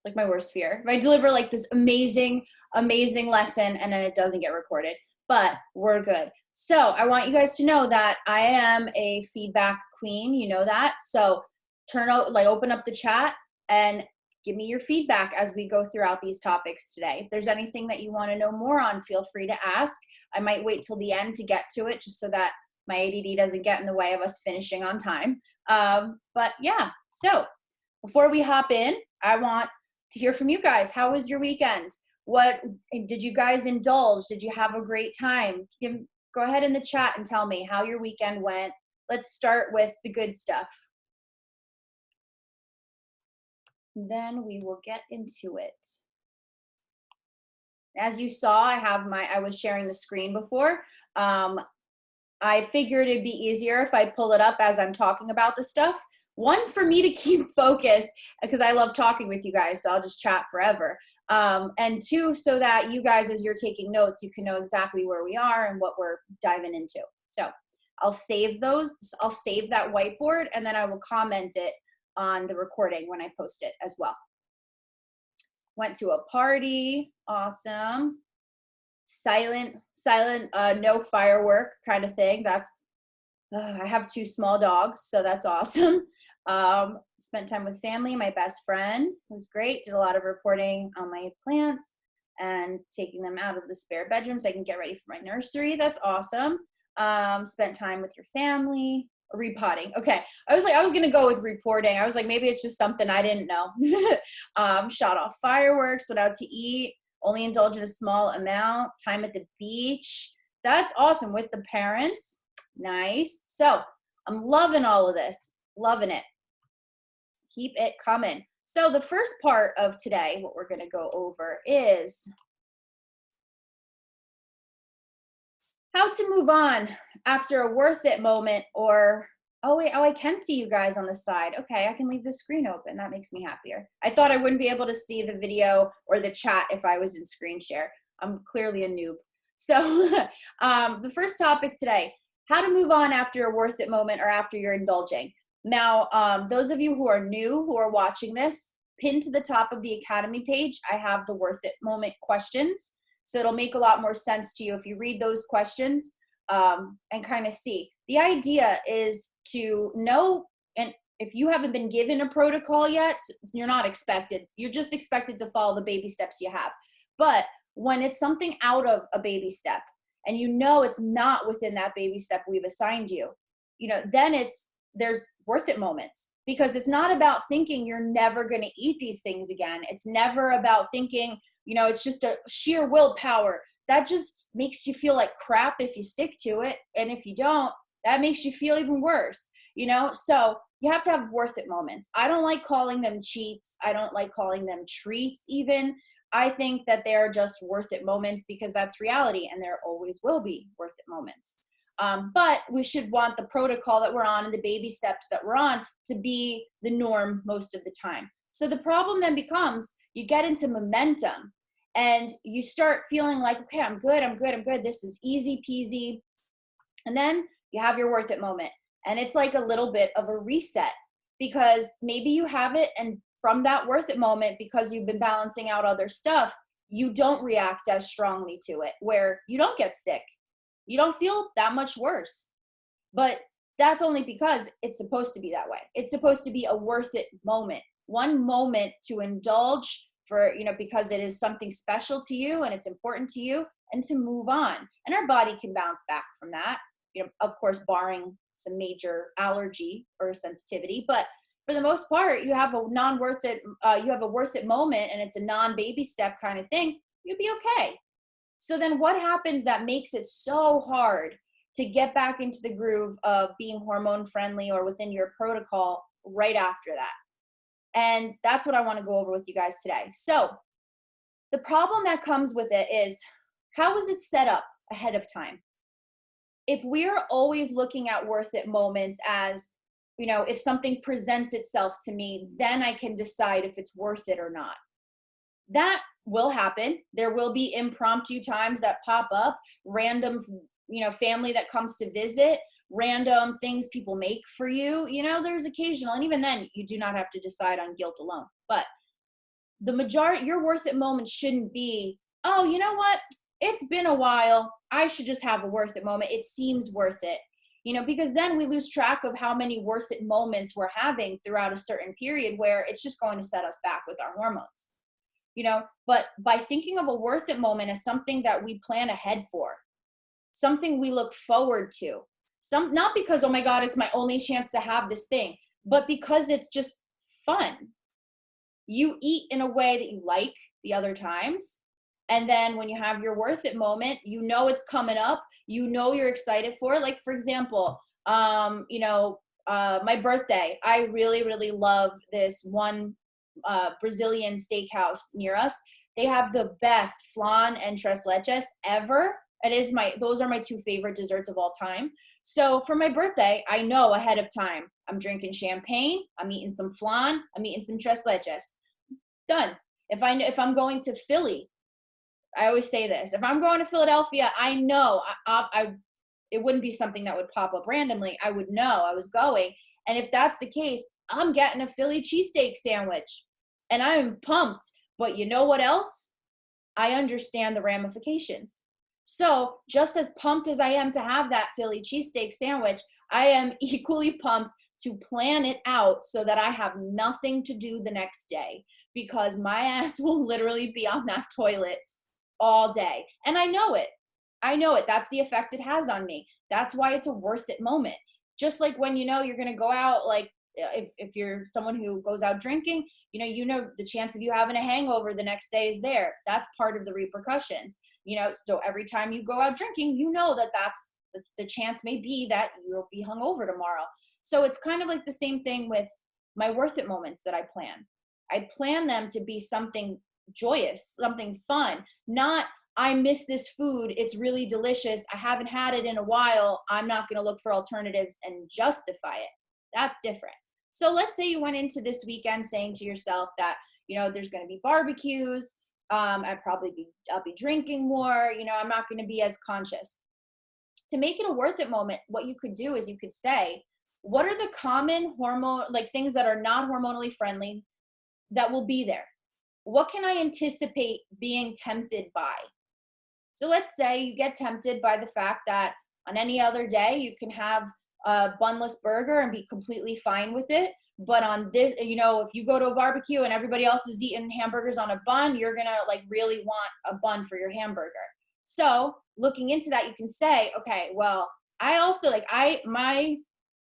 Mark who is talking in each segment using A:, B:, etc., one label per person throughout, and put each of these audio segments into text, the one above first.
A: It's like my worst fear. If I deliver like this amazing, amazing lesson and then it doesn't get recorded, but we're good. So I want you guys to know that I am a feedback queen. You know that. So open up the chat and give me your feedback as we go throughout these topics today. If there's anything that you want to know more on, feel free to ask. I might wait till the end to get to it just so that my ADD doesn't get in the way of us finishing on time. But yeah, so before we hop in, I want to hear from you guys. How was your weekend? What did you guys indulge? Did you have a great time? Go ahead in the chat and tell me how your weekend went. Let's start with the good stuff. Then we will get into it. As you saw, I was sharing the screen before. I figured it'd be easier if I pull it up as I'm talking about the stuff. One, for me to keep focus, because I love talking with you guys, so I'll just chat forever. And two, so that you guys, as you're taking notes, you can know exactly where we are and what we're diving into. So I'll save that whiteboard, and then I will comment it on the recording when I post it as well. Went to a party, awesome. Silent, no firework kind of thing. I have 2 small dogs, so that's awesome. Spent time with family, my best friend. It was great. Did a lot of reporting on my plants and taking them out of the spare bedroom so I can get ready for my nursery. That's awesome. Spent time with your family. Repotting. Okay. I was going to go with reporting. I was like, maybe it's just something I didn't know. Shot off fireworks, went out to eat, only indulge in a small amount, time at the beach. That's awesome with the parents. Nice. So I'm loving all of this. Loving it. Keep it coming. So the first part of today, what we're going to go over is how to move on after a worth it moment, or, oh wait, I can see you guys on the side. Okay, I can leave the screen open. That makes me happier. I thought I wouldn't be able to see the video or the chat if I was in screen share. I'm clearly a noob. So the first topic today, how to move on after a worth it moment or after you're indulging. Now, those of you who are new, who are watching this, pinned to the top of the Academy page, I have the worth it moment questions. So it'll make a lot more sense to you if you read those questions and kind of see. The idea is to know, and if you haven't been given a protocol yet, you're not expected. You're just expected to follow the baby steps you have. But when it's something out of a baby step and you know it's not within that baby step we've assigned you, then there's worth it moments, because it's not about thinking you're never going to eat these things again. It's never about thinking, it's just a sheer willpower. That just makes you feel like crap if you stick to it. And if you don't, that makes you feel even worse, So you have to have worth it moments. I don't like calling them cheats. I don't like calling them treats even. I think that they're just worth it moments because that's reality, and there always will be worth it moments. But we should want the protocol that we're on and the baby steps that we're on to be the norm most of the time. So the problem then becomes you get into momentum and you start feeling like, okay, I'm good. This is easy peasy. And then you have your worth it moment. And it's like a little bit of a reset, because maybe you have it, and from that worth it moment, because you've been balancing out other stuff, you don't react as strongly to it, where you don't get sick. You don't feel that much worse. But that's only because it's supposed to be that way. It's supposed to be a worth it moment, one moment to indulge for, because it is something special to you and it's important to you, and to move on. And our body can bounce back from that, of course, barring some major allergy or sensitivity. But for the most part, you have a worth it moment, and it's a non-baby step kind of thing, you'll be okay. So then what happens that makes it so hard to get back into the groove of being hormone friendly or within your protocol right after that? And that's what I want to go over with you guys today. So the problem that comes with it is, how is it set up ahead of time? If we're always looking at worth it moments as, if something presents itself to me, then I can decide if it's worth it or not. That will happen. There will be impromptu times that pop up, random, family that comes to visit, random things people make for you, there's occasional, and even then you do not have to decide on guilt alone. But your worth it moment shouldn't be, oh, you know what? It's been a while. I should just have a worth it moment. It seems worth it. Because then we lose track of how many worth it moments we're having throughout a certain period where it's just going to set us back with our hormones. But by thinking of a worth it moment as something that we plan ahead for, something we look forward to, not because, oh my God, it's my only chance to have this thing, but because it's just fun. You eat in a way that you like the other times. And then when you have your worth it moment, it's coming up, you're excited for it. Like, for example, my birthday, I really, really love this one Brazilian steakhouse near us. They have the best flan and tres leches ever. Those are my two favorite desserts of all time. So for my birthday, I know ahead of time, I'm drinking champagne, I'm eating some flan, I'm eating some tres leches. Done. If I'm going to Philly, I always say this, if I'm going to Philadelphia, I know it wouldn't be something that would pop up randomly. I would know I was going. And if that's the case, I'm getting a Philly cheesesteak sandwich and I'm pumped. But you know what else? I understand the ramifications. So just as pumped as I am to have that Philly cheesesteak sandwich, I am equally pumped to plan it out so that I have nothing to do the next day, because my ass will literally be on that toilet all day. And I know it. That's the effect it has on me. That's why it's a worth it moment. Just like when you're going to go out, like if you're someone who goes out drinking, the chance of you having a hangover the next day is there. That's part of the repercussions. So every time you go out drinking, that's the chance may be that you'll be hungover tomorrow. So it's kind of like the same thing with my worth it moments that I plan. I plan them to be something joyous, something fun, not I miss this food. It's really delicious. I haven't had it in a while. I'm not going to look for alternatives and justify it. That's different. So let's say you went into this weekend saying to yourself that, there's going to be barbecues. I'll be drinking more. I'm not going to be as conscious. To make it a worth it moment, what you could do is you could say, what are the common things that are not hormonally friendly that will be there? What can I anticipate being tempted by? So let's say you get tempted by the fact that on any other day you can have a bunless burger and be completely fine with it. But on this, if you go to a barbecue and everybody else is eating hamburgers on a bun, you're going to really want a bun for your hamburger. So looking into that, you can say, okay, well, I also I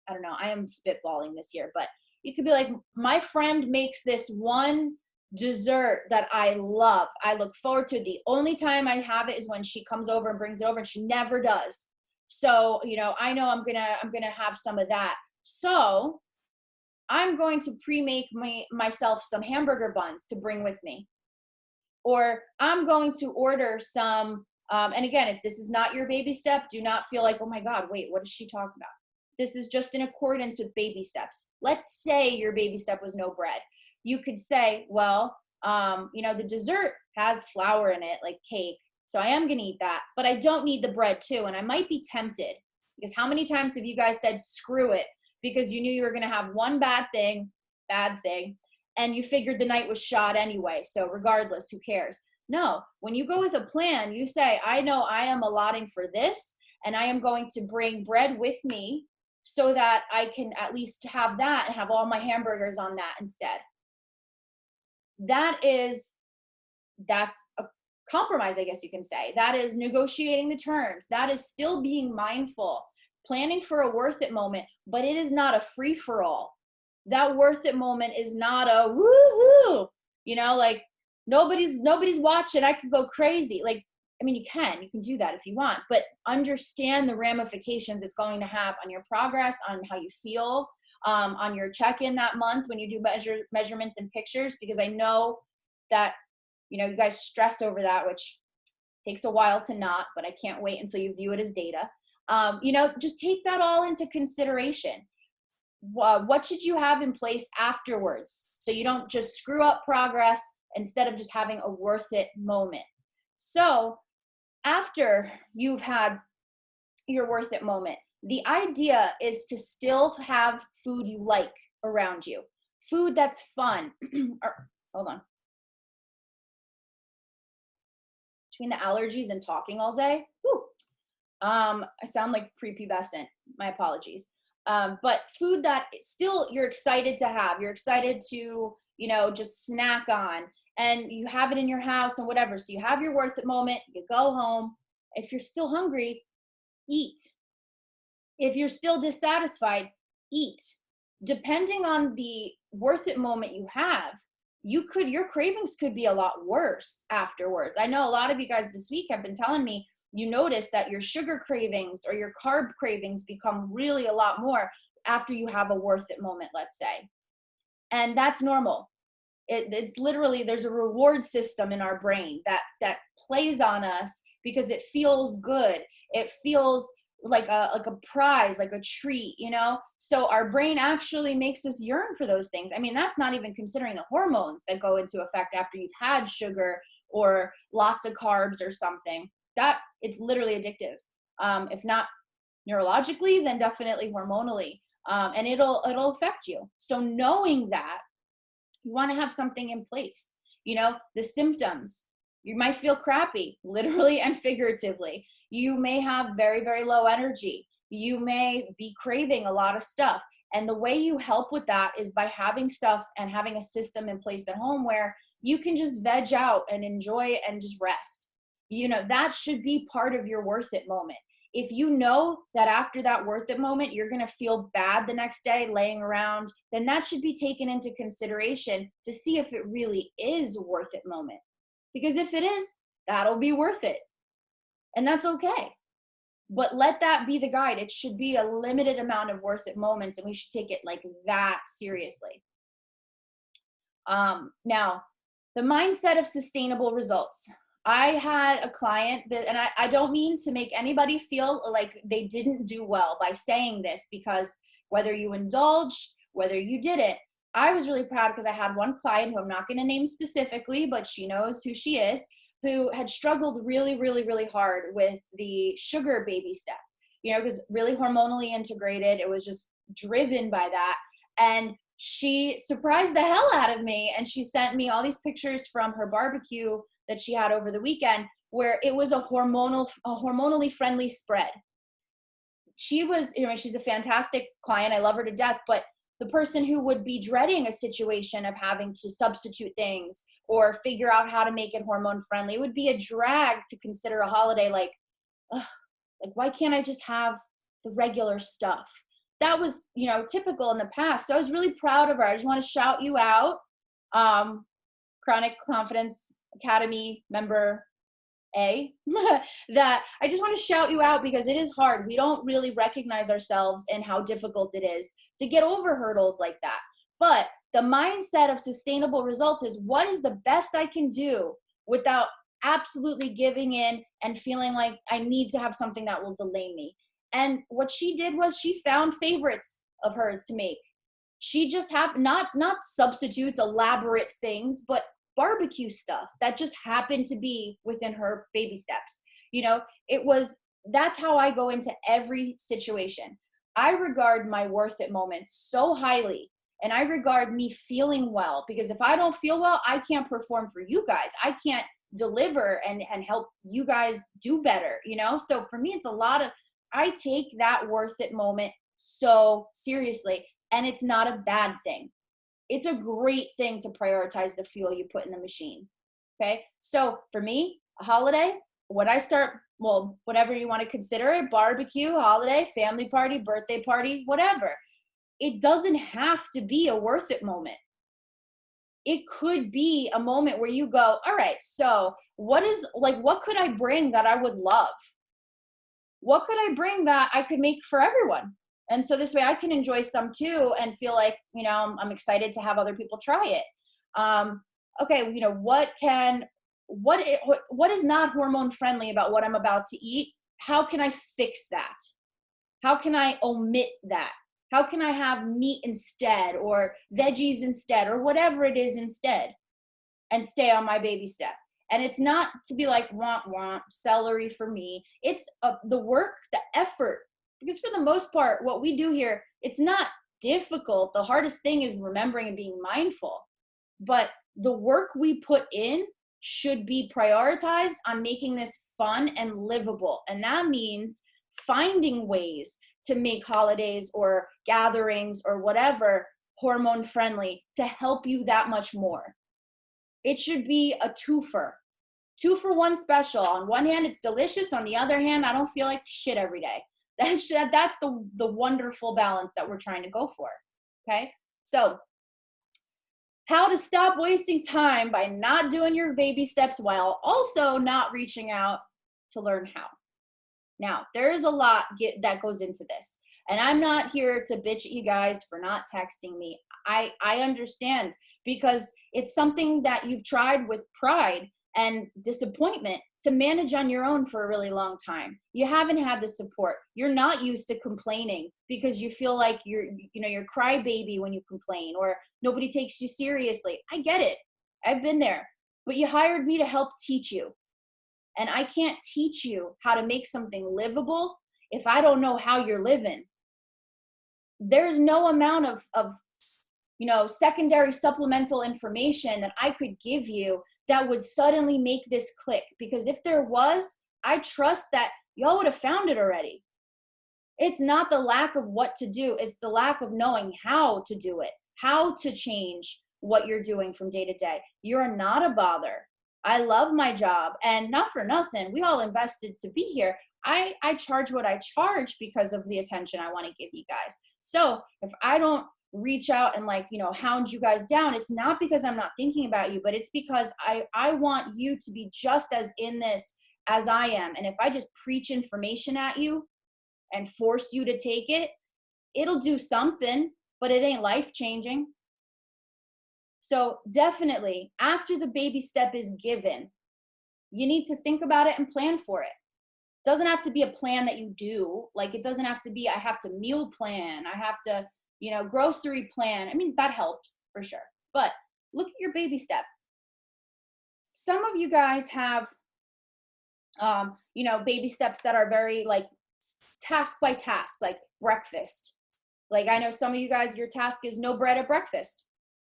A: don't know, I am spitballing this here, but you could be like, my friend makes this one dessert that I love. I look forward to it. The only time I have it is when she comes over and brings it over, and she never does. So, I know I'm gonna have some of that. So I'm going to pre-make myself some hamburger buns to bring with me. Or I'm going to order some, and again, if this is not your baby step, do not feel like, oh my God, wait, what is she talking about? This is just in accordance with baby steps. Let's say your baby step was no bread. You could say, well, the dessert has flour in it, like cake. So I am going to eat that, but I don't need the bread too. And I might be tempted, because how many times have you guys said, screw it, because you knew you were going to have one bad thing, and you figured the night was shot anyway. So regardless, who cares? No, when you go with a plan, you say, I know I am allotting for this, and I am going to bring bread with me so that I can at least have that and have all my hamburgers on that instead. That's a compromise, I guess you can say. That is negotiating the terms. That is still being mindful, planning for a worth it moment, but it is not a free for all. That worth it moment is not a woohoo, nobody's watching, I could go crazy. You can do that if you want, but understand the ramifications it's going to have on your progress, on how you feel, on your check-in that month when you do measurements and pictures, because I know that, you guys stress over that, which takes a while to not, but I can't wait until you view it as data. Just take that all into consideration. What should you have in place afterwards, so you don't just screw up progress instead of just having a worth it moment? So after you've had your worth it moment, the idea is to still have food you like around you, food that's fun. Hold on. between the allergies and talking all day. Whew, I sound like prepubescent. My apologies. But food that still you're excited to have, you're excited to, just snack on, and you have it in your house and whatever. So you have your worth it moment, you go home. If you're still hungry, eat. If you're still dissatisfied, eat. Depending on the worth it moment you have, your cravings could be a lot worse afterwards. I know a lot of you guys this week have been telling me you notice that your sugar cravings or your carb cravings become really a lot more after you have a worth it moment, let's say. And that's normal. It's literally, there's a reward system in our brain that plays on us because it feels good. It feels like a prize, like a treat, So our brain actually makes us yearn for those things. I mean, that's not even considering the hormones that go into effect after you've had sugar or lots of carbs or something. That it's literally addictive. If not neurologically, then definitely hormonally. And it'll affect you. So knowing that, you want to have something in place. The symptoms, you might feel crappy, literally and figuratively. You may have very, very low energy. You may be craving a lot of stuff. And the way you help with that is by having stuff and having a system in place at home where you can just veg out and enjoy and just rest. That should be part of your worth it moment. If you know that after that worth it moment, you're going to feel bad the next day laying around, then that should be taken into consideration to see if it really is a worth it moment. Because if it is, that'll be worth it. And that's okay. But let that be the guide. It should be a limited amount of worth it moments, and we should take it like that seriously. Now, the mindset of sustainable results. I had a client that, and I don't mean to make anybody feel like they didn't do well by saying this, because whether you indulged, whether you didn't, I was really proud because I had one client who I'm not going to name specifically, but she knows who she is, who had struggled really, really, really hard with the sugar baby step, because really hormonally integrated. It was just driven by that. And she surprised the hell out of me. And she sent me all these pictures from her barbecue that she had over the weekend, where it was a hormonally friendly spread. She was, she's a fantastic client. I love her to death, but the person who would be dreading a situation of having to substitute things or figure out how to make it hormone friendly, it would be a drag to consider a holiday like, ugh, like, why can't I just have the regular stuff? That was, typical in the past. So I was really proud of her. I just want to shout you out. Chronic Confidence Academy member A, that I just want to shout you out because it is hard. We don't really recognize ourselves and how difficult it is to get over hurdles like that. But the mindset of sustainable results is, what is the best I can do without absolutely giving in and feeling like I need to have something that will delay me? And what she did was she found favorites of hers to make. She just not substitutes, elaborate things, but barbecue stuff that just happened to be within her baby steps. That's how I go into every situation. I regard my worth it moments so highly, and I regard me feeling well, because if I don't feel well, I can't perform for you guys. I can't deliver and help you guys do better, So for me, it's I take that worth it moment so seriously, and it's not a bad thing. It's a great thing to prioritize the fuel you put in the machine. Okay. So for me, a holiday, when I start, whatever you want to consider it, barbecue, holiday, family party, birthday party, whatever, it doesn't have to be a worth it moment. It could be a moment where you go, all right, so what could I bring that I would love? What could I bring that I could make for everyone? And so this way I can enjoy some too and feel like, I'm excited to have other people try it. Okay, what is not hormone friendly about what I'm about to eat? How can I fix that? How can I omit that? How can I have meat instead, or veggies instead, or whatever it is instead, and stay on my baby step? And it's not to be like, want celery for me. It's the work, the effort. Because for the most part, what we do here, it's not difficult. The hardest thing is remembering and being mindful. But the work we put in should be prioritized on making this fun and livable. And that means finding ways to make holidays or gatherings or whatever hormone friendly to help you that much more. It should be a twofer. 2-for-1 special. On one hand, it's delicious. On the other hand, I don't feel like shit every day. That's the wonderful balance that we're trying to go for. Okay? So, how to stop wasting time by not doing your baby steps while also not reaching out to learn how. Now, there is a lot that goes into this. And I'm not here to bitch at you guys for not texting me. I understand, because it's something that you've tried with pride and disappointment to manage on your own for a really long time. You haven't had the support. You're not used to complaining because you feel like you're crybaby when you complain, or nobody takes you seriously. I get it. I've been there. But you hired me to help teach you. And I can't teach you how to make something livable if I don't know how you're living. There's no amount of secondary supplemental information that I could give you that would suddenly make this click. Because if there was, I trust that y'all would have found it already. It's not the lack of what to do. It's the lack of knowing how to do it, how to change what you're doing from day to day. You're not a bother. I love my job, and not for nothing. We all invested to be here. I charge what I charge because of the attention I want to give you guys. So if I don't reach out and hound you guys down, it's not because I'm not thinking about you, but it's because I want you to be just as in this as I am. And if I just preach information at you and force you to take it, it'll do something, but it ain't life-changing. So definitely, after the baby step is given, you need to think about it and plan for it. Doesn't have to be a plan that you do. Like, it doesn't have to be, I have to meal plan, I have to, grocery plan. I mean, that helps for sure. But look at your baby step. Some of you guys have, baby steps that are very task by task, like breakfast. Like, I know some of you guys, your task is no bread at breakfast,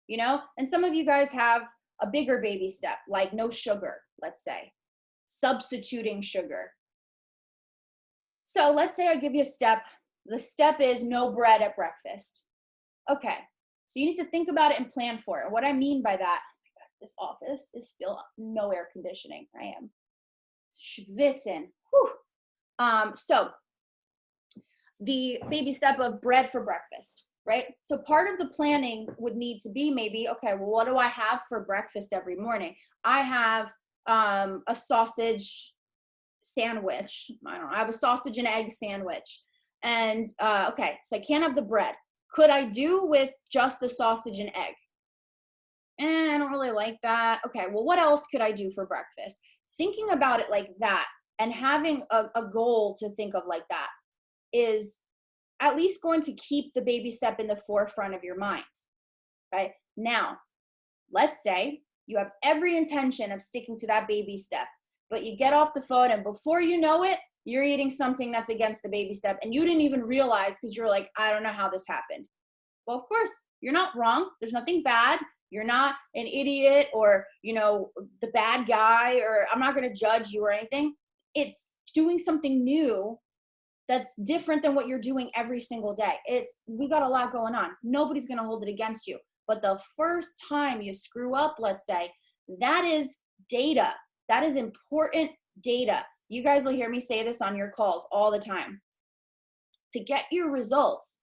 A: and some of you guys have a bigger baby step, like no sugar, let's say, substituting sugar. So let's say I give you a step. The step is no bread at breakfast. Okay, so you need to think about it and plan for it. What I mean by that, this office is still no air conditioning. I am schwitzing. Whew. So the baby step of bread for breakfast, right? So part of the planning would need to be maybe, okay, well, what do I have for breakfast every morning? I have a sausage sandwich. I don't know. I have a sausage and egg sandwich. And okay, so I can't have the bread. Could I do with just the sausage and egg? I don't really like that. Okay, well, what else could I do for breakfast? Thinking about it like that and having a goal to think of like that is at least going to keep the baby step in the forefront of your mind. Right? Now, let's say you have every intention of sticking to that baby step, but you get off the phone and before you know it, you're eating something that's against the baby step and you didn't even realize because you're like, I don't know how this happened. Well, of course, you're not wrong. There's nothing bad. You're not an idiot or, the bad guy, or I'm not going to judge you or anything. It's doing something new that's different than what you're doing every single day. We got a lot going on. Nobody's going to hold it against you. But the first time you screw up, let's say, that is data. That is important data. You guys will hear me say this on your calls all the time. To get your results,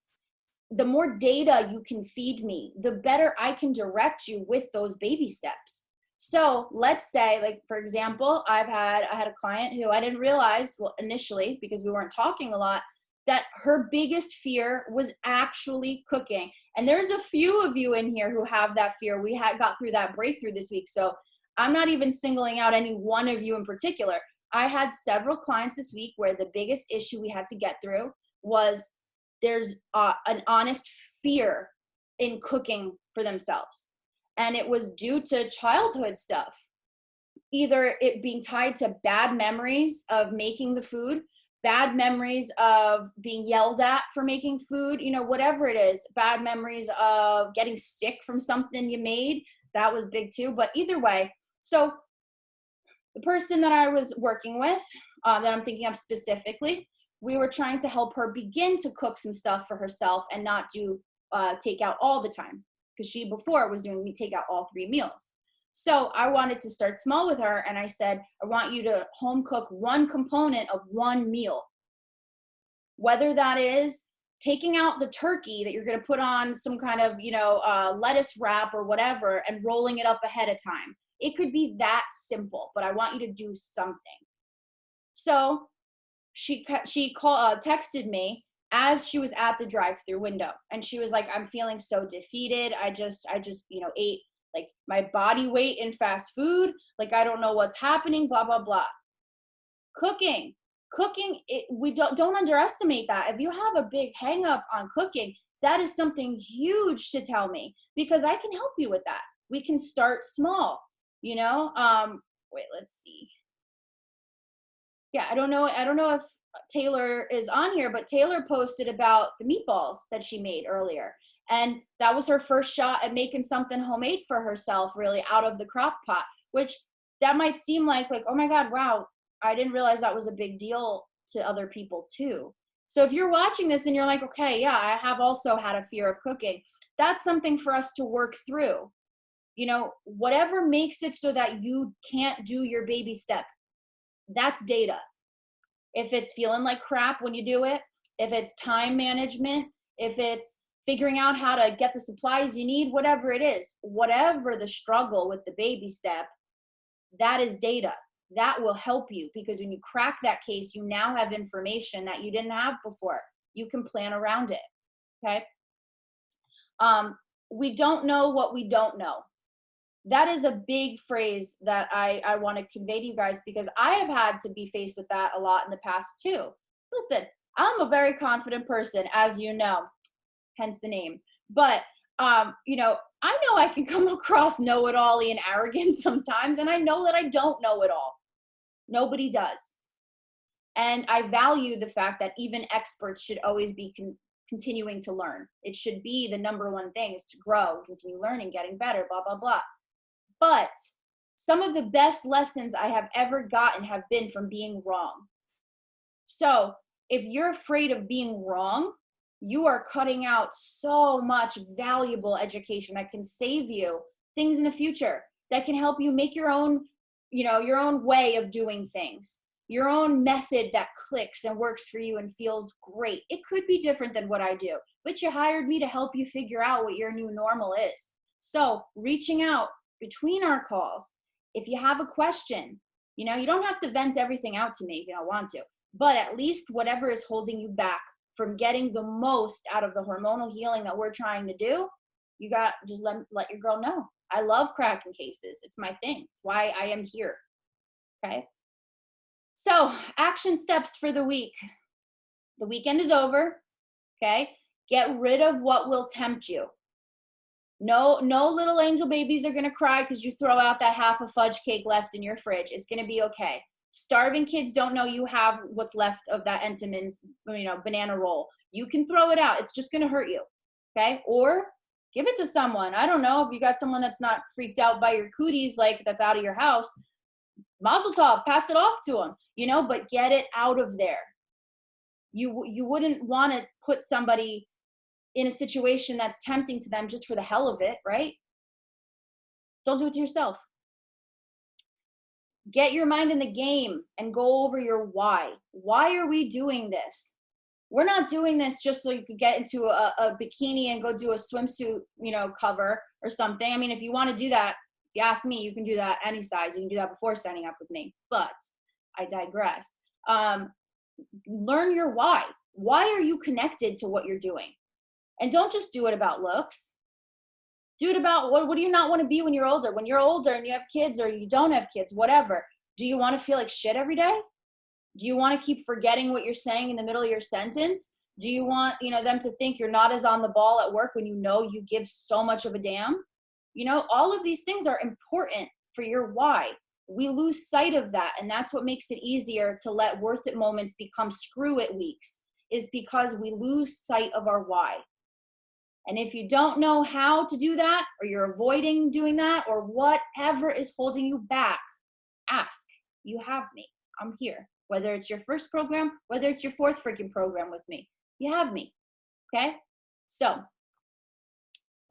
A: the more data you can feed me, the better I can direct you with those baby steps. So let's say, for example, I had a client who I didn't realize, well, initially, because we weren't talking a lot, that her biggest fear was actually cooking. And there's a few of you in here who have that fear. We got through that breakthrough this week. So I'm not even singling out any one of you in particular. I had several clients this week where the biggest issue we had to get through was there's an honest fear in cooking for themselves. And it was due to childhood stuff. Either it being tied to bad memories of making the food, bad memories of being yelled at for making food, whatever it is, bad memories of getting sick from something you made. That was big too. But either way, so The person that I was working with, that I'm thinking of specifically, we were trying to help her begin to cook some stuff for herself and not do takeout all the time, because she before was doing me takeout all 3 meals. So I wanted to start small with her, and I said, I want you to home cook one component of 1 meal, whether that is taking out the turkey that you're going to put on some kind of, lettuce wrap or whatever and rolling it up ahead of time. It could be that simple, but I want you to do something. So texted me as she was at the drive-through window, and she was like, I'm feeling so defeated. I just ate like my body weight in fast food. Like, I don't know what's happening, blah, blah, blah. Cooking, we don't underestimate that. If you have a big hang up on cooking, that is something huge to tell me, because I can help you with that. We can start small, wait, let's see. Yeah, I don't know if Taylor is on here, but Taylor posted about the meatballs that she made earlier. And that was her first shot at making something homemade for herself, really, out of the crock pot, which that might seem like, oh my God, wow, I didn't realize that was a big deal to other people too. So if you're watching this and you're like, okay, yeah, I have also had a fear of cooking, that's something for us to work through. Whatever makes it so that you can't do your baby step, that's data. If it's feeling like crap when you do it, if it's time management, if it's figuring out how to get the supplies you need, whatever it is, whatever the struggle with the baby step, that is data. That will help you, because when you crack that case, you now have information that you didn't have before. You can plan around it, okay? We don't know what we don't know. That is a big phrase that I want to convey to you guys, because I have had to be faced with that a lot in the past too. Listen, I'm a very confident person, as you know, hence the name. But, I know I can come across know-it-all-y and arrogant sometimes, and I know that I don't know it all. Nobody does. And I value the fact that even experts should always be continuing to learn. It should be the number one thing, is to grow, continue learning, getting better, blah, blah, blah. But some of the best lessons I have ever gotten have been from being wrong. So if you're afraid of being wrong, you are cutting out so much valuable education that can save you things in the future, that can help you make your own, your own way of doing things, your own method that clicks and works for you and feels great. It could be different than what I do, but you hired me to help you figure out what your new normal is. So reaching out between our calls, if you have a question, you don't have to vent everything out to me if you don't want to, but at least whatever is holding you back from getting the most out of the hormonal healing that we're trying to do, you got just let your girl know. I love cracking cases. It's my thing. It's why I am here. Okay. So action steps for the week. The weekend is over. Okay. Get rid of what will tempt you. No little angel babies are going to cry because you throw out that half a fudge cake left in your fridge. It's going to be okay. Starving kids don't know you have what's left of that Entenmann's, banana roll. You can throw it out. It's just going to hurt you. Okay. Or give it to someone. I don't know, if you got someone that's not freaked out by your cooties, like that's out of your house, mazel tov, pass it off to them, but get it out of there. You wouldn't want to put somebody in a situation that's tempting to them just for the hell of it, right? Don't do it to yourself. Get your mind in the game and go over your why. Why are we doing this? We're not doing this just so you could get into a bikini and go do a swimsuit, cover or something. I mean, if you want to do that, if you ask me, you can do that any size. You can do that before signing up with me, but I digress. Learn your why. Why are you connected to what you're doing? And don't just do it about looks. Do it about what do you not want to be when you're older? When you're older and you have kids or you don't have kids, whatever. Do you want to feel like shit every day? Do you want to keep forgetting what you're saying in the middle of your sentence? Do you want, them to think you're not as on the ball at work when you give so much of a damn? All of these things are important for your why. We lose sight of that, and that's what makes it easier to let worth it moments become screw it weeks, is because we lose sight of our why. And if you don't know how to do that, or you're avoiding doing that, or whatever is holding you back, ask. you have me. I'm here. Whether it's your first program, whether it's your fourth freaking program with me, you have me. Okay? So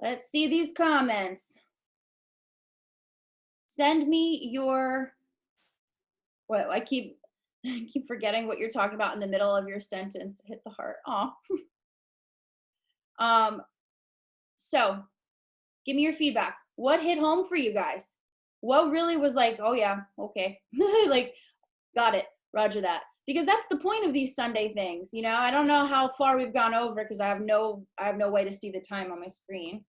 A: let's see these comments. Send me your, what I keep forgetting what you're talking about in the middle of your sentence. Hit the heart. Aw. So give me your feedback. What hit home for you guys? What really was like, oh yeah, okay. Like, got it. Roger that. Because that's the point of these Sunday things. You know, I don't know how far we've gone over because I have no way to see the time on my screen.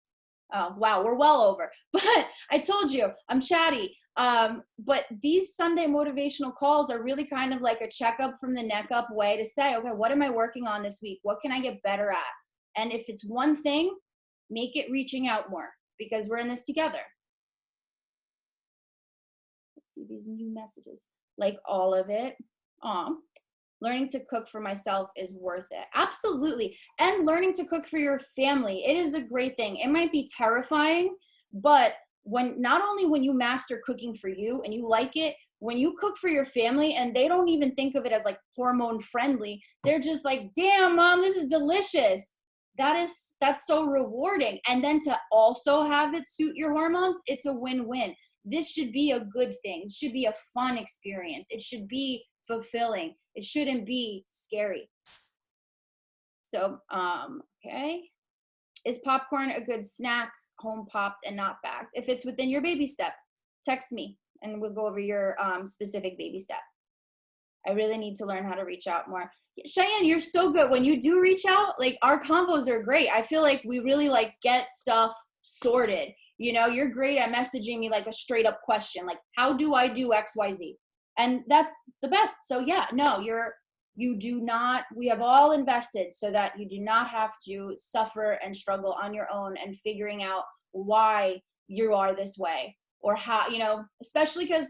A: Oh, wow, we're well over. But I told you, I'm chatty. But these Sunday motivational calls are really kind of like a checkup from the neck up way to say, okay, what am I working on this week? What can I get better at? And if it's one thing, make it reaching out more because we're in this together. Let's see these new messages. Like all of it. Learning to cook for myself is worth it. Absolutely. And learning to cook for your family. It is a great thing. It might be terrifying, but not only when you master cooking for you and you like it, when you cook for your family and they don't even think of it as like hormone friendly, they're just like, damn, mom, this is delicious. That's so rewarding. And then to also have it suit your hormones, it's a win-win. This should be a good thing. It should be a fun experience. It should be fulfilling. It shouldn't be scary. So, okay. Is popcorn a good snack, home popped and not bagged? If it's within your baby step, text me and we'll go over your specific baby step. I really need to learn how to reach out more. Cheyenne, you're so good. When you do reach out, like our combos are great. I feel like we really like get stuff sorted. You know, you're great at messaging me like a straight up question, like how do I do XYZ? And that's the best. So yeah, no, you do not, we have all invested so that you do not have to suffer and struggle on your own and figuring out why you are this way or how, you know, especially because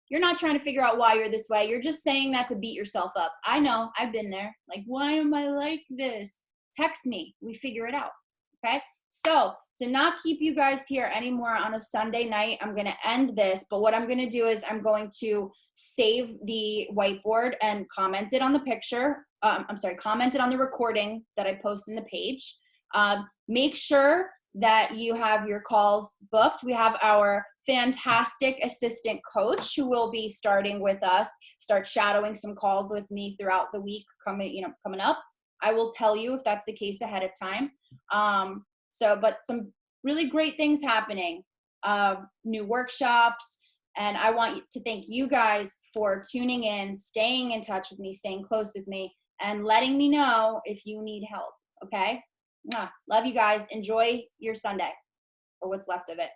A: you're not trying to figure out why you're this way. You're just saying that to beat yourself up. I know, I've been there. Like, why am I like this? Text me, we figure it out, okay? So to not keep you guys here anymore on a Sunday night, I'm going to end this. But what I'm going to do is I'm going to save the whiteboard and comment it on the picture. Comment it on the recording that I post in the page. Make sure that you have your calls booked. We have our fantastic assistant coach who will be starting with us, start shadowing some calls with me throughout the week coming up. I will tell you if that's the case ahead of time. But some really great things happening, new workshops, and I want to thank you guys for tuning in, staying in touch with me, staying close with me, and letting me know if you need help, okay? Love you guys. Enjoy your Sunday, or what's left of it.